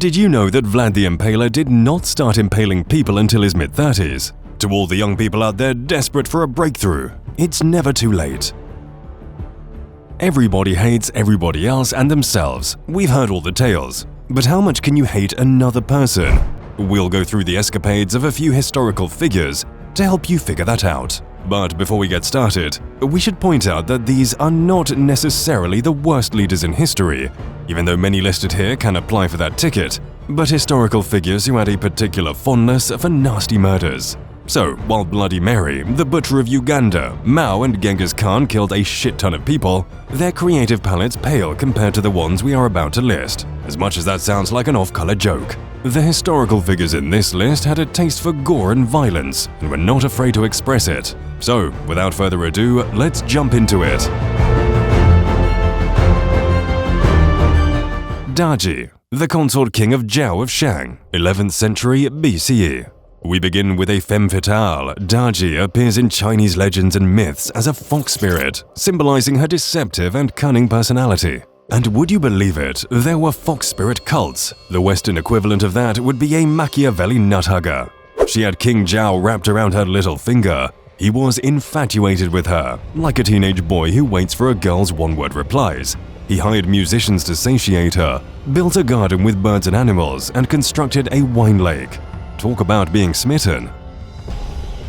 Did you know that Vlad the Impaler did not start impaling people until his mid-30s? To all the young people out there desperate for a breakthrough, it's never too late. Everybody hates everybody else and themselves. We've heard all the tales. But how much can you hate another person? We'll go through the escapades of a few historical figures to help you figure that out. But before we get started, we should point out that these are not necessarily the worst leaders in history, even though many listed here can apply for that ticket, but historical figures who had a particular fondness for nasty murders. So, while Bloody Mary, the butcher of Uganda, Mao and Genghis Khan killed a shit ton of people, their creative palettes pale compared to the ones we are about to list, as much as that sounds like an off-color joke. The historical figures in this list had a taste for gore and violence, and were not afraid to express it. So, without further ado, let's jump into it. Daji, the consort king of Zhao of Shang, 11th century BCE. We begin with a femme fatale. Daji appears in Chinese legends and myths as a fox spirit, symbolizing her deceptive and cunning personality. And would you believe it, there were fox spirit cults. The Western equivalent of that would be a Machiavelli nuthugger. She had King Zhao wrapped around her little finger. He was infatuated with her, like a teenage boy who waits for a girl's one-word replies. He hired musicians to satiate her, built a garden with birds and animals, and constructed a wine lake. Talk about being smitten.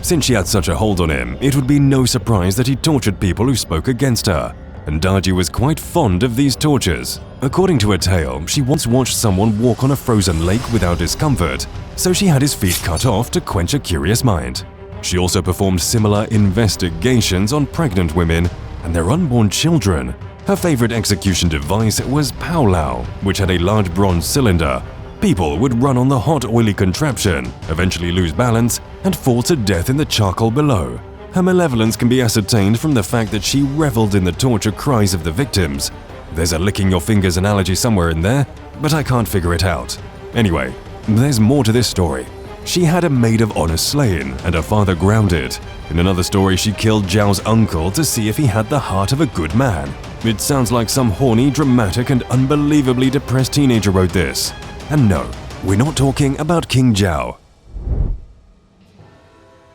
Since she had such a hold on him, it would be no surprise that he tortured people who spoke against her, and Daji was quite fond of these tortures. According to a tale, she once watched someone walk on a frozen lake without discomfort, so she had his feet cut off to quench a curious mind. She also performed similar investigations on pregnant women and their unborn children. Her favorite execution device was powwow, which had a large bronze cylinder. People would run on the hot, oily contraption, eventually lose balance, and fall to death in the charcoal below. Her malevolence can be ascertained from the fact that she reveled in the torture cries of the victims. There's a licking your fingers analogy somewhere in there, but I can't figure it out. Anyway, there's more to this story. She had a maid of honor slain and her father grounded. In another story, she killed Zhao's uncle to see if he had the heart of a good man. It sounds like some horny, dramatic, and unbelievably depressed teenager wrote this. And no, we're not talking about King Zhao.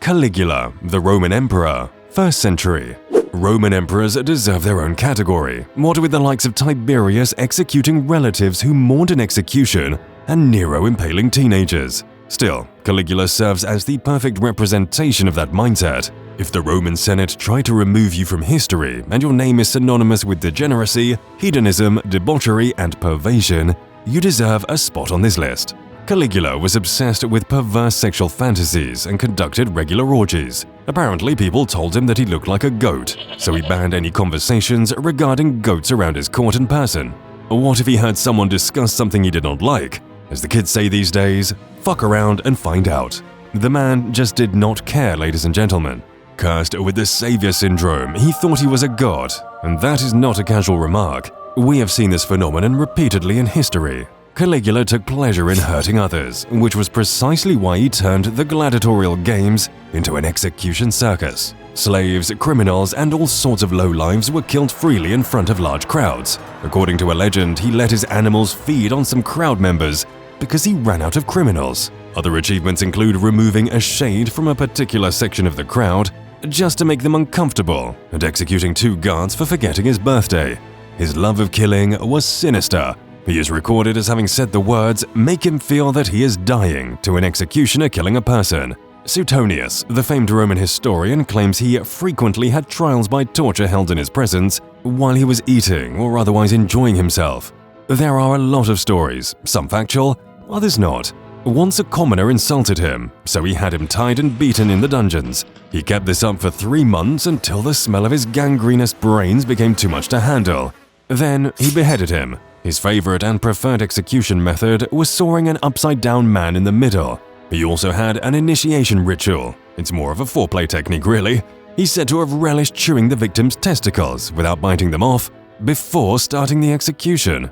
Caligula, the Roman emperor, 1st century. Roman emperors deserve their own category, what with the likes of Tiberius executing relatives who mourned an execution and Nero impaling teenagers. Still, Caligula serves as the perfect representation of that mindset. If the Roman Senate tried to remove you from history and your name is synonymous with degeneracy, hedonism, debauchery, and perversion, you deserve a spot on this list. Caligula was obsessed with perverse sexual fantasies and conducted regular orgies. Apparently, people told him that he looked like a goat, so he banned any conversations regarding goats around his court in person. What if he heard someone discuss something he did not like? As the kids say these days, fuck around and find out. The man just did not care, ladies and gentlemen. Cursed with the savior syndrome, he thought he was a god, and that is not a casual remark. We have seen this phenomenon repeatedly in history. Caligula took pleasure in hurting others, which was precisely why he turned the gladiatorial games into an execution circus. Slaves, criminals, and all sorts of lowlives were killed freely in front of large crowds. According to a legend, he let his animals feed on some crowd members because he ran out of criminals. Other achievements include removing a shade from a particular section of the crowd just to make them uncomfortable, and executing 2 guards for forgetting his birthday. His love of killing was sinister. He is recorded as having said the words, "Make him feel that he is dying," to an executioner killing a person. Suetonius, the famed Roman historian, claims he frequently had trials by torture held in his presence while he was eating or otherwise enjoying himself. There are a lot of stories, some factual, others not. Once a commoner insulted him, so he had him tied and beaten in the dungeons. He kept this up for 3 months until the smell of his gangrenous brains became too much to handle. Then he beheaded him. His favorite and preferred execution method was sawing an upside-down man in the middle. He also had an initiation ritual. It's more of a foreplay technique, really. He's said to have relished chewing the victim's testicles without biting them off before starting the execution.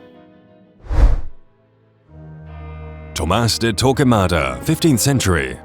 Tomas de Torquemada, 15th century.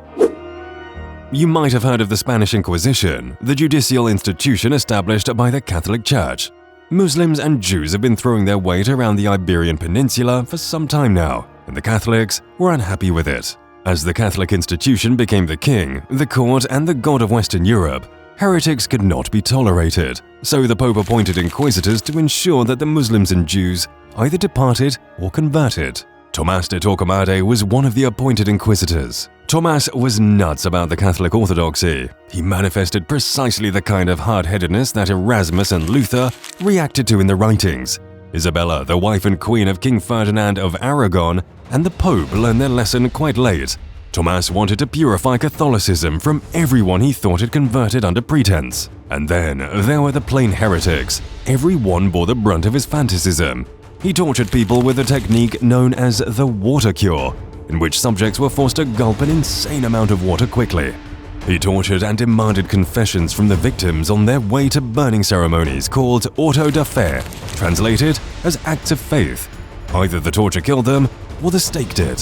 You might have heard of the Spanish Inquisition, the judicial institution established by the Catholic Church. Muslims and Jews have been throwing their weight around the Iberian Peninsula for some time now. and the Catholics were unhappy with it. As the Catholic institution became the king, the court, and the god of Western Europe, heretics could not be tolerated, so the Pope appointed inquisitors to ensure that the Muslims and Jews either departed or converted. Tomas de Torquemada was one of the appointed inquisitors. Tomas was nuts about the Catholic orthodoxy. He manifested precisely the kind of hard-headedness that Erasmus and Luther reacted to in the writings. Isabella, the wife and queen of King Ferdinand of Aragon, and the Pope learned their lesson quite late. Tomas wanted to purify Catholicism from everyone he thought had converted under pretense. And then there were the plain heretics. Everyone bore the brunt of his fanaticism. He tortured people with a technique known as the water cure, in which subjects were forced to gulp an insane amount of water quickly. He tortured and demanded confessions from the victims on their way to burning ceremonies called auto da fe, translated as acts of faith. Either the torture killed them, or the stake did.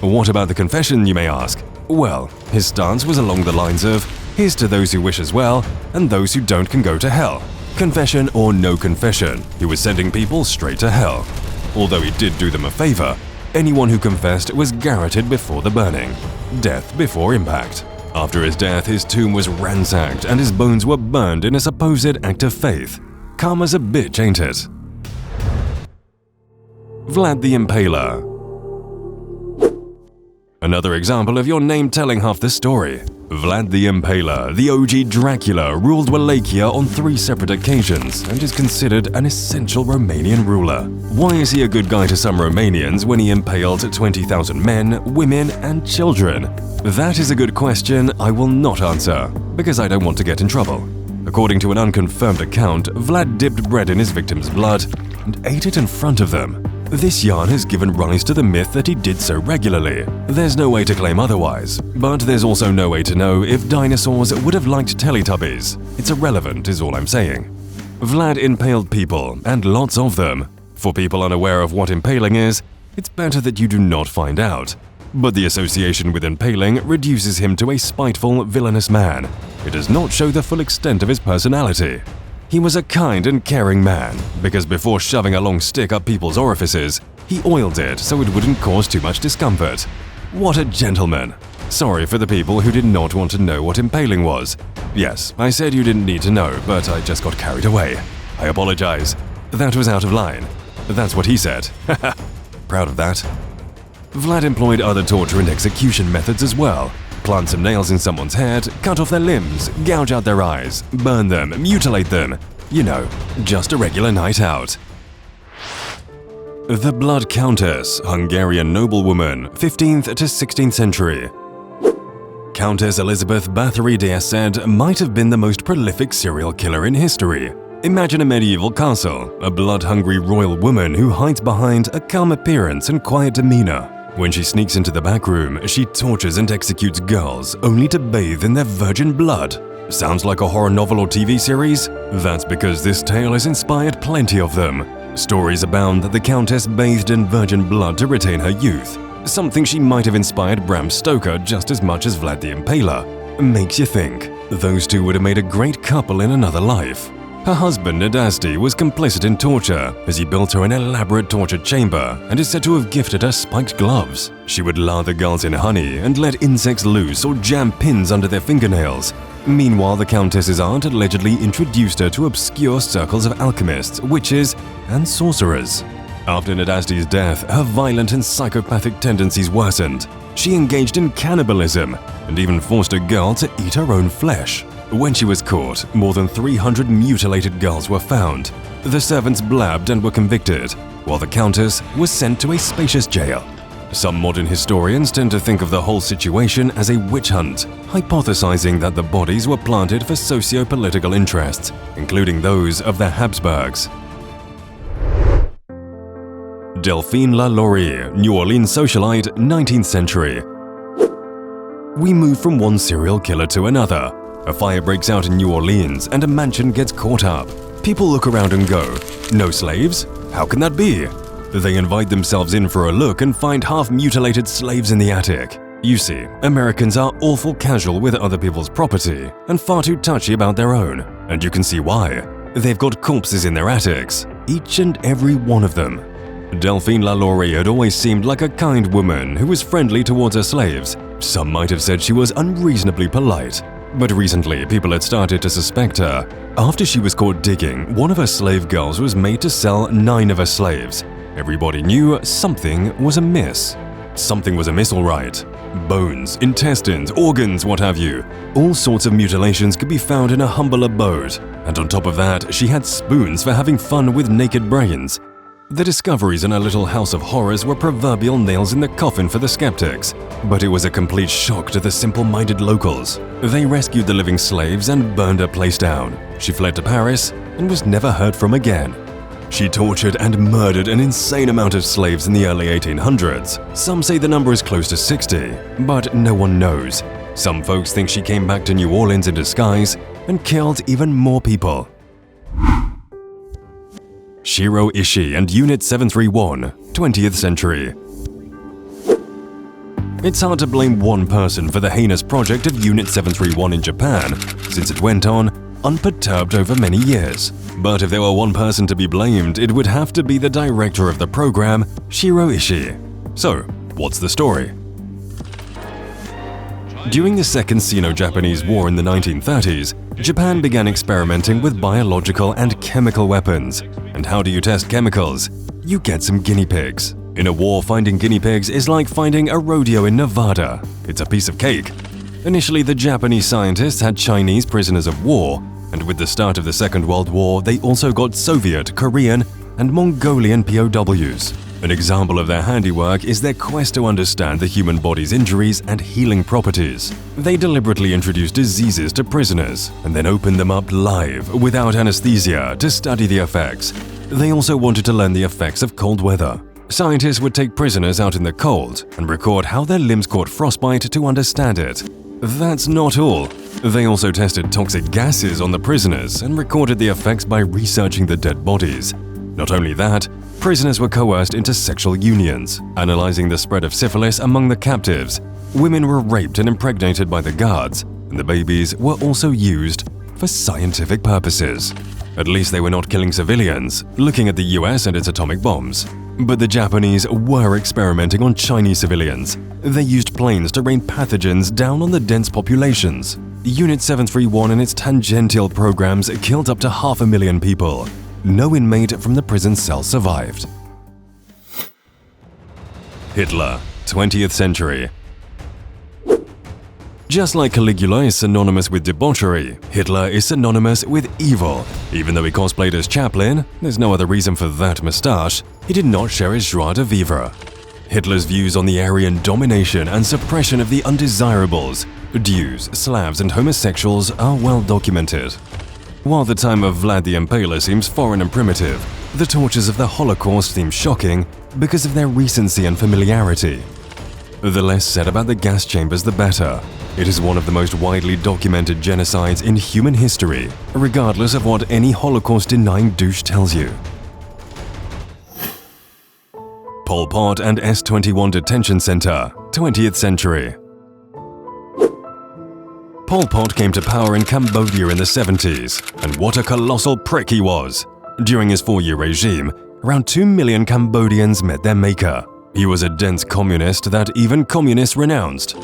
What about the confession, you may ask? Well, his stance was along the lines of, here's to those who wish as well, and those who don't can go to hell. Confession or no confession, he was sending people straight to hell. Although he did do them a favor, anyone who confessed was garroted before the burning. Death before impact. After his death, his tomb was ransacked and his bones were burned in a supposed act of faith. Karma's a bitch, ain't it? Vlad the Impaler. Another example of your name telling half the story. Vlad the Impaler, the OG Dracula, ruled Wallachia on 3 separate occasions and is considered an essential Romanian ruler. Why is he a good guy to some Romanians when he impaled 20,000 men, women, and children? That is a good question I will not answer, because I don't want to get in trouble. According to an unconfirmed account, Vlad dipped bread in his victims' blood and ate it in front of them. This yarn has given rise to the myth that he did so regularly. There's no way to claim otherwise, but there's also no way to know if dinosaurs would have liked Teletubbies. It's irrelevant is all I'm saying. Vlad impaled people, and lots of them. For people unaware of what impaling is, it's better that you do not find out. But the association with impaling reduces him to a spiteful, villainous man. It does not show the full extent of his personality. He was a kind and caring man, because before shoving a long stick up people's orifices, he oiled it so it wouldn't cause too much discomfort. What a gentleman! Sorry for the people who did not want to know what impaling was. Yes, I said you didn't need to know, but I just got carried away. I apologize. That was out of line. That's what he said. Haha. Proud of that. Vlad employed other torture and execution methods as well. Plant some nails in someone's head, cut off their limbs, gouge out their eyes, burn them, mutilate them. You know, just a regular night out. The Blood Countess, Hungarian noblewoman, 15th to 16th century. Countess Elizabeth Bathory d'Assad might have been the most prolific serial killer in history. Imagine a medieval castle, a blood-hungry royal woman who hides behind a calm appearance and quiet demeanor. When she sneaks into the back room, she tortures and executes girls only to bathe in their virgin blood. Sounds like a horror novel or TV series? That's because this tale has inspired plenty of them. Stories abound that the Countess bathed in virgin blood to retain her youth, something she might have inspired Bram Stoker just as much as Vlad the Impaler. Makes you think, those two would have made a great couple in another life. Her husband, Nadasti, was complicit in torture as he built her an elaborate torture chamber and is said to have gifted her spiked gloves. She would lather girls in honey and let insects loose or jam pins under their fingernails. Meanwhile, the Countess's aunt allegedly introduced her to obscure circles of alchemists, witches, and sorcerers. After Nadasti's death, her violent and psychopathic tendencies worsened. She engaged in cannibalism and even forced a girl to eat her own flesh. When she was caught, more than 300 mutilated girls were found. The servants blabbed and were convicted, while the Countess was sent to a spacious jail. Some modern historians tend to think of the whole situation as a witch hunt, hypothesizing that the bodies were planted for socio-political interests, including those of the Habsburgs. Delphine LaLaurie, New Orleans socialite, 19th century. We move from one serial killer to another. A fire breaks out in New Orleans and a mansion gets caught up. People look around and go, "No slaves? How can that be?" They invite themselves in for a look and find half-mutilated slaves in the attic. You see, Americans are awful casual with other people's property and far too touchy about their own. And you can see why. They've got corpses in their attics, each and every one of them. Delphine LaLaurie had always seemed like a kind woman who was friendly towards her slaves. Some might have said she was unreasonably polite. But recently, people had started to suspect her. After she was caught digging, one of her slave girls was made to sell 9 of her slaves. Everybody knew something was amiss. Something was amiss, all right. Bones, intestines, organs, what have you. All sorts of mutilations could be found in a humble abode. And on top of that, she had spoons for having fun with naked brains. The discoveries in her little house of horrors were proverbial nails in the coffin for the skeptics. But it was a complete shock to the simple-minded locals. They rescued the living slaves and burned her place down. She fled to Paris and was never heard from again. She tortured and murdered an insane amount of slaves in the early 1800s. Some say the number is close to 60, but no one knows. Some folks think she came back to New Orleans in disguise and killed even more people. Shiro, Ishi and Unit 731, 20th century. It's hard to blame one person for the heinous project of Unit 731 in Japan, since it went on unperturbed over many years. But if there were one person to be blamed, it would have to be the director of the program, Shiro Ishi. So, what's the story? During the Second Sino-Japanese War in the 1930s, Japan began experimenting with biological and chemical weapons. And how do you test chemicals? You get some guinea pigs. In a war, finding guinea pigs is like finding a rodeo in Nevada. It's a piece of cake. Initially, the Japanese scientists had Chinese prisoners of war, and with the start of the Second World War, they also got Soviet, Korean, and Mongolian POWs. An example of their handiwork is their quest to understand the human body's injuries and healing properties. They deliberately introduced diseases to prisoners and then opened them up live, without anesthesia, to study the effects. They also wanted to learn the effects of cold weather. Scientists would take prisoners out in the cold and record how their limbs caught frostbite to understand it. That's not all. They also tested toxic gases on the prisoners and recorded the effects by researching the dead bodies. Not only that, prisoners were coerced into sexual unions, analyzing the spread of syphilis among the captives. Women were raped and impregnated by the guards, and the babies were also used for scientific purposes. At least they were not killing civilians, looking at the US and its atomic bombs. But the Japanese were experimenting on Chinese civilians. They used planes to rain pathogens down on the dense populations. Unit 731 and its tangential programs killed up to 500,000 people. No inmate from the prison cell survived. Hitler, 20th century. Just like Caligula is synonymous with debauchery, Hitler is synonymous with evil. Even though he cosplayed as Chaplin, there's no other reason for that moustache, he did not share his joie de vivre. Hitler's views on the Aryan domination and suppression of the undesirables, Jews, Slavs and homosexuals are well documented. While the time of Vlad the Impaler seems foreign and primitive, the tortures of the Holocaust seem shocking because of their recency and familiarity. The less said about the gas chambers, the better. It is one of the most widely documented genocides in human history, regardless of what any Holocaust-denying douche tells you. Pol Pot and S-21 Detention Center, 20th century. Pol Pot came to power in Cambodia in the 70s, and what a colossal prick he was! During his 4-year regime, around 2 million Cambodians met their maker. He was a dense communist that even communists renounced.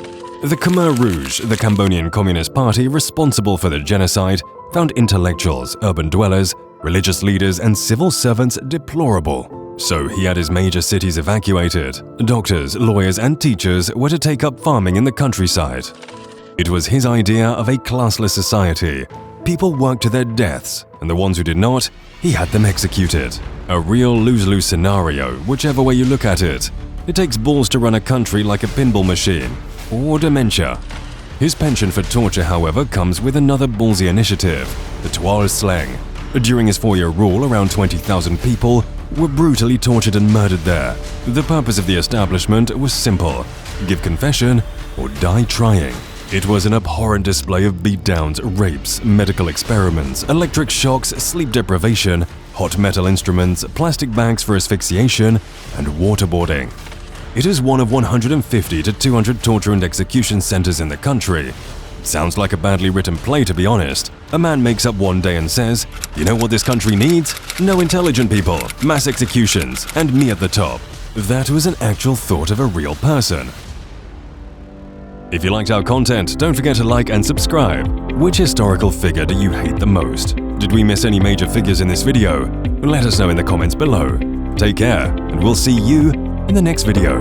The Khmer Rouge, the Cambodian Communist Party responsible for the genocide, found intellectuals, urban dwellers, religious leaders and civil servants deplorable. So he had his major cities evacuated. Doctors, lawyers and teachers were to take up farming in the countryside. It was his idea of a classless society. People worked to their deaths, and the ones who did not, he had them executed. A real lose-lose scenario, whichever way you look at it. It takes balls to run a country like a pinball machine, or dementia. His penchant for torture, however, comes with another ballsy initiative, the Toile Slang. During his 4-year rule, around 20,000 people were brutally tortured and murdered there. The purpose of the establishment was simple: give confession or die trying. It was an abhorrent display of beatdowns, rapes, medical experiments, electric shocks, sleep deprivation, hot metal instruments, plastic bags for asphyxiation, and waterboarding. It is one of 150 to 200 torture and execution centers in the country. Sounds like a badly written play, to be honest. A man makes up one day and says, "You know what this country needs? No intelligent people, mass executions, and me at the top." That was an actual thought of a real person. If you liked our content, don't forget to like and subscribe. Which historical figure do you hate the most? Did we miss any major figures in this video? Let us know in the comments below. Take care, and we'll see you in the next video.